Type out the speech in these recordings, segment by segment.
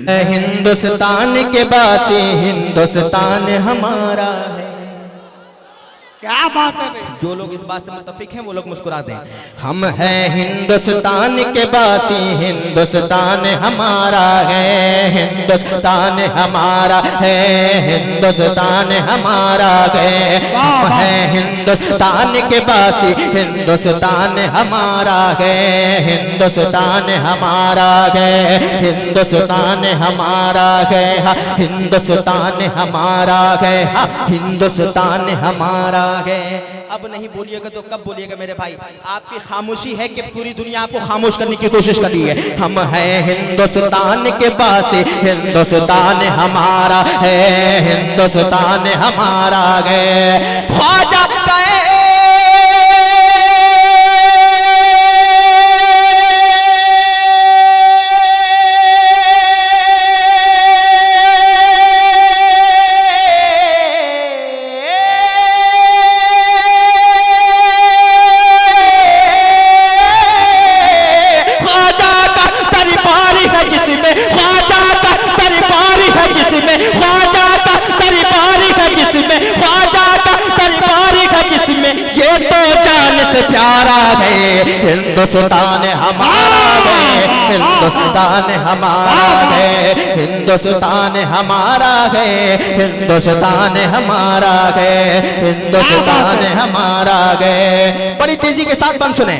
हिंदुस्तान के बासी, हिंदुस्तान हमारा है। क्या बात है भाई। जो लोग इस बात से मुत्तफिक हैं वो लोग मुस्कुरा दें। हम हैं हिंदुस्तान के बासी, हिंदुस्तान हमारा है, हिंदुस्तान हमारा है, हिंदुस्तान हमारा है। हम हैं हिंदुस्तान के बासी, हिंदुस्तान हमारा है, हिंदुस्तान हमारा है, हिंदुस्तान हमारा है, हिंदुस्तान हमारा है, हिंदुस्तान हमारा है। अब नहीं बोलिएगा तो कब बोलिएगा मेरे भाई? आपकी खामोशी है कि पूरी दुनिया आपको खामोश करने की कोशिश कर रही है। हम हैं हिंदुस्तान के बासी, हिंदुस्तान हमारा है, हिंदुस्तान हमारा है। ख्वाजा प्यारा है, हिंदुस्तान हमारा है, हिंदुस्तान हमारा है, हिंदुस्तान हमारा है, हिंदुस्तान हमारा है, हिंदुस्तान हमारा है। बड़ी तेजी के साथ बंद सुने।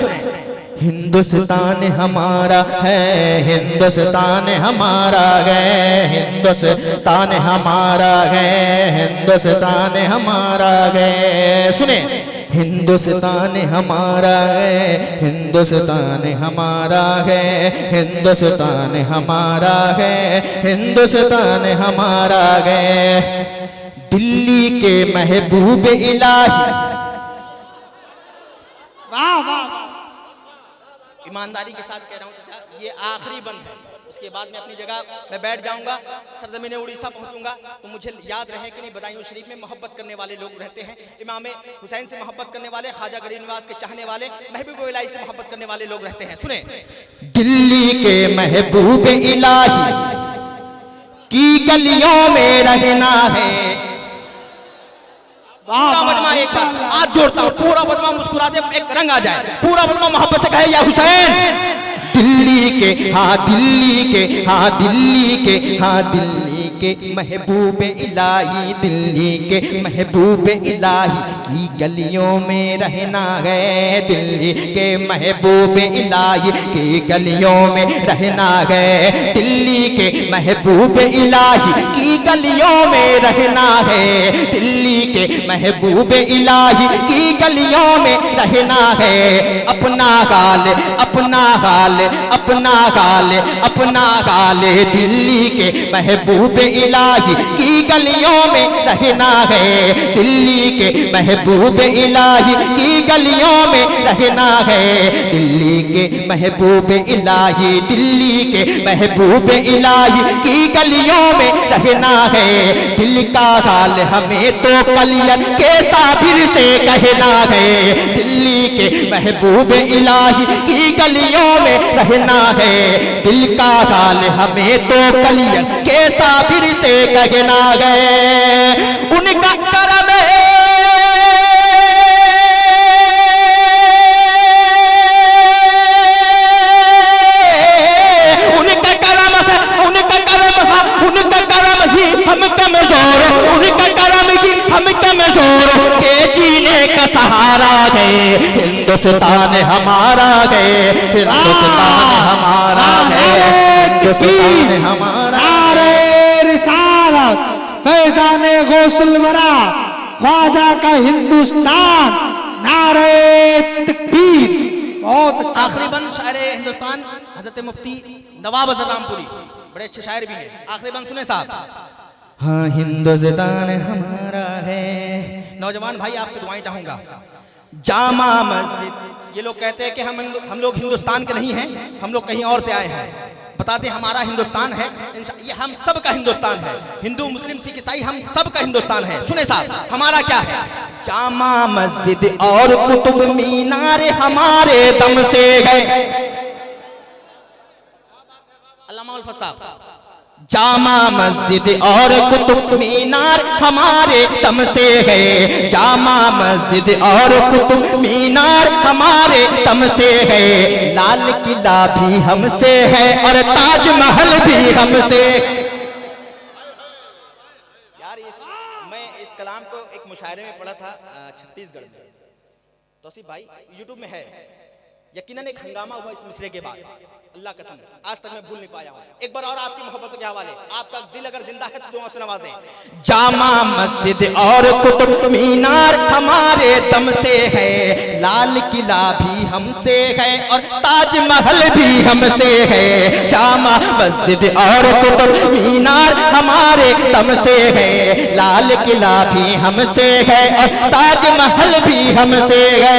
हिंदुस्तान हमारा है, हिंदुस्तान हमारा है, हिंदुस्तान हमारा है, हिंदुस्तान हमारा है। सुने, हिंदुस्तान हमारा है, हिंदुस्तान हमारा है, हिंदुस्तान हमारा है, हिंदुस्तान हमारा है। दिल्ली के महबूब इलाही, वाह वाह। ईमानदारी के साथ कह रहा हूँ चाचा, ये आखिरी बंद है। उसके बाद मैं अपनी जगह मैं बैठ जाऊंगा, सरजमीन उड़ीसा पहुंचूंगा। तो मुझे याद रहे कि नहीं, बदायूं शरीफ में मोहब्बत करने वाले लोग रहते हैं। इमाम हुसैन से मोहब्बत करने वाले, ख्वाजा गरीब नवाज के चाहने वाले, महबूब इलाही से मोहब्बत करने वाले लोग रहते हैं। सुने, दिल्ली के महबूब इलाही की गलियों में रहना है। पूरा मजमा एक साथ आज जोड़ता हूँ, पूरा मजमा मुस्कुरा दे, एक रंग आ जाए, पूरा मजमा मोहब्बत से कहे या हुसैन। दिल्ली के हाँ, दिल्ली के हाँ, दिल्ली के हाँ, दिल्ली के महबूब इलाही, दिल्ली के महबूब इलाही की गलियों में रहना है। दिल्ली के महबूब इलाही की गलियों में रहना है। दिल्ली के महबूब इलाही की गलियों में रहना है। दिल्ली के महबूब इलाही की गलियों में रहना है। अपना गाल, अपना गाल, अपना गाल, अपना गाल, दिल्ली के महबूब इलाही की गलियों में रहना है। दिल्ली के महबूब इलाही की गलियों में रहना है। दिल्ली के महबूब इलाही, दिल्ली के महबूब इलाही की गलियों में रहना है। दिल का हाल हमें तो कलियत के साबिर से कहना है। दिल्ली के महबूब इलाही की गलियों में रहना है। दिल का हाल हमें तो कलियत के साबिर से कहना है। उनका करम है, उनका करम है, उनका करम है, उनका करम ही हम कमजोर, उनका करम ही हम कमजोर के जीने का सहारा है। हिंदुस्तान हमारा है, हिंदुस्तान हमारा है, हिंदुस्तान हमारा। फैजाने गौसुल वरा, ख्वाजा का हिंदुस्तान, नारे तकबीर। बहुत अच्छा। आखिरी बंद शायर हिंदुस्तान हजरत मुफ्ती नवाब अजहर रामपुरी, बड़े अच्छे शायर भी हैं। आखिरी बंद सुने साहब। हाँ, हिंदुस्तान हमारा है। नौजवान भाई आपसे दुआएं चाहूंगा। जामा मस्जिद, ये लोग कहते हैं कि हम लोग हिंदुस्तान के नहीं हैं, हम लोग कहीं और से आए हैं। बताते हमारा हिंदुस्तान है, ये हम सब का हिंदुस्तान है। हिंदू मुस्लिम सिख ईसाई हम सब का हिंदुस्तान है। सुने साहब, हमारा क्या है? जामा मस्जिद और कुतुब मीनार हमारे दम से है। अल्लामा उल फसा, जामा मस्जिद और कुतुब मीनार हमारे दम से है, जामा मस्जिद और कुतुब मीनार हमारे दम से है, लाल किला भी हमसे है और ताजमहल भी हमसे। यार मैं इस कलाम को एक मुशायरे में पढ़ा था छत्तीसगढ़ में, तौसीफ भाई यूट्यूब में है, यकीनन एक हंगामा हुआ इस मिसरे के बाद, अल्लाह कसम आज तक मैं भूल नहीं पाया हूं। एक बार और आपकी मोहब्बत के हवाले, आपका दिल अगर जिंदा है तो दुआ से नवाजें। जामा मस्जिद और कुतुब मीनार हमारे दम से है, लाल किला भी हमसे है और ताजमहल भी हमसे है, जामा मस्जिद और कुतुब मीनार हमारे दम से है, लाल किला भी हमसे है और ताजमहल भी हमसे है।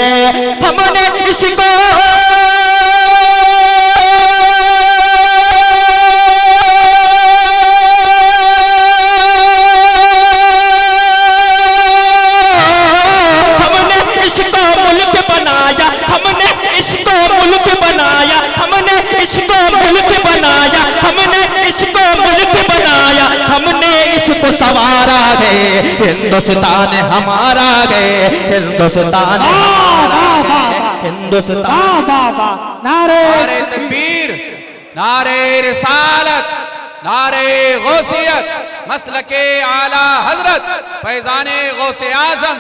हमने इसको सवारा गए, हिंदुस्तान हमारा गए, हिंदुस्तान हिंदुस्तान। नारे तकबीर, नारे रिसालत, नारे गौसियत, मसलके आला हजरत फैजाने गौसे आजम